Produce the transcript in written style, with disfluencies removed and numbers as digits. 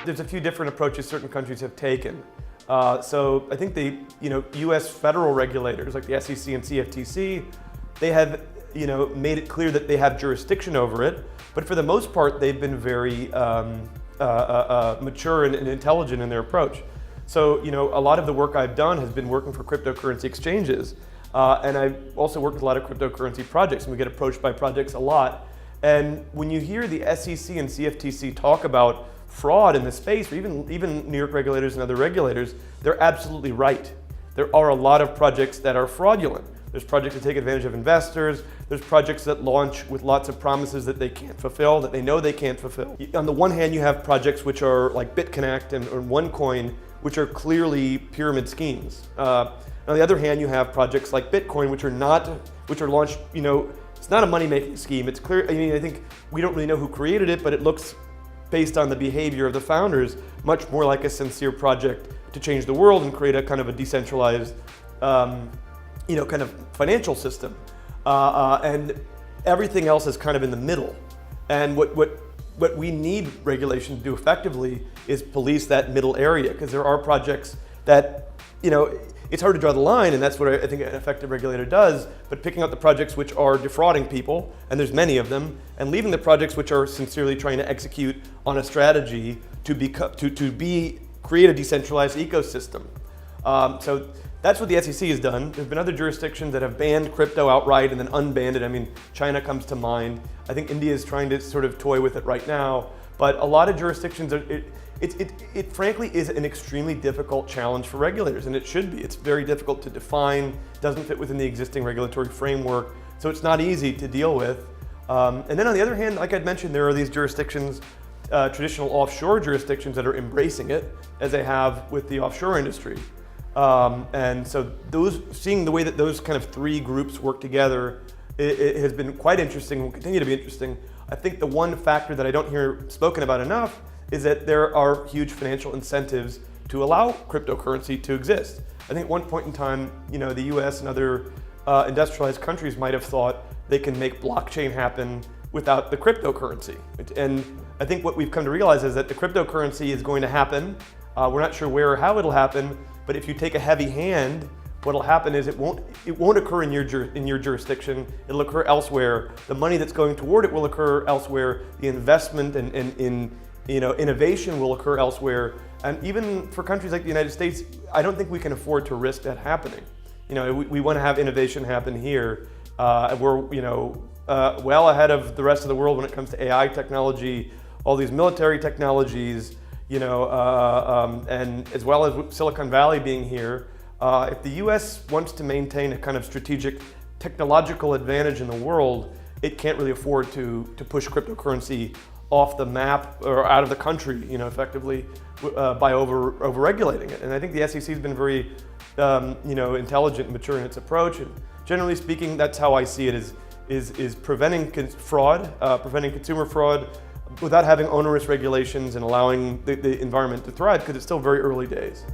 There's a few different approaches certain countries have taken. So I think the U.S. federal regulators like the SEC and CFTC, they have made it clear that they have jurisdiction over it. But for the most part, they've been very mature and intelligent in their approach. So a lot of the work I've done has been working for cryptocurrency exchanges, and I've also worked with a lot of cryptocurrency projects, and we get approached by projects a lot. And when you hear the SEC and CFTC talk about fraud in the space, or even New York regulators and other regulators, they're absolutely right. There are a lot of projects that are fraudulent. There's projects that take advantage of investors. There's projects that launch with lots of promises that they can't fulfill, that they know they can't fulfill. On the one hand, you have projects which are like BitConnect and OneCoin, which are clearly pyramid schemes. On the other hand, you have projects like Bitcoin, which are launched, it's not a money-making scheme. It's clear, I think we don't really know who created it, but it looks, based on the behavior of the founders, much more like a sincere project to change the world and create a kind of a decentralized, kind of financial system. And everything else is kind of in the middle. And what we need regulation to do effectively is police that middle area, because there are projects that, it's hard to draw the line, and that's what I think an effective regulator does, but picking out the projects which are defrauding people, and there's many of them, and leaving the projects which are sincerely trying to execute on a strategy to create a decentralized ecosystem. So that's what the SEC has done. There's been other jurisdictions that have banned crypto outright and then unbanned it. I mean, China comes to mind. I think India is trying to sort of toy with it right now. But a lot of jurisdictions, it frankly is an extremely difficult challenge for regulators, and it should be. It's very difficult to define, doesn't fit within the existing regulatory framework, so it's not easy to deal with. And then on the other hand, like I'd mentioned, there are these jurisdictions, traditional offshore jurisdictions that are embracing it, as they have with the offshore industry. And so seeing the way that those kind of three groups work together, it has been quite interesting, will continue to be interesting. I think the one factor that I don't hear spoken about enough is that there are huge financial incentives to allow cryptocurrency to exist. I think at one point in time, the US and other industrialized countries might have thought they can make blockchain happen without the cryptocurrency. And I think what we've come to realize is that the cryptocurrency is going to happen. We're not sure where or how it'll happen, but if you take a heavy hand, what'll happen is it won't occur in your jurisdiction. It'll occur elsewhere. The money that's going toward it will occur elsewhere. The investment in innovation will occur elsewhere. And even for countries like the United States, I don't think we can afford to risk that happening. We want to have innovation happen here. We're well ahead of the rest of the world when it comes to AI technology, all these military technologies, and as well as Silicon Valley being here. If the US wants to maintain a kind of strategic technological advantage in the world, it can't really afford to push cryptocurrency off the map or out of the country, effectively by over-regulating it. And I think the SEC has been very, intelligent and mature in its approach. And generally speaking, that's how I see it: is preventing fraud, preventing consumer fraud, without having onerous regulations and allowing the environment to thrive, because it's still very early days.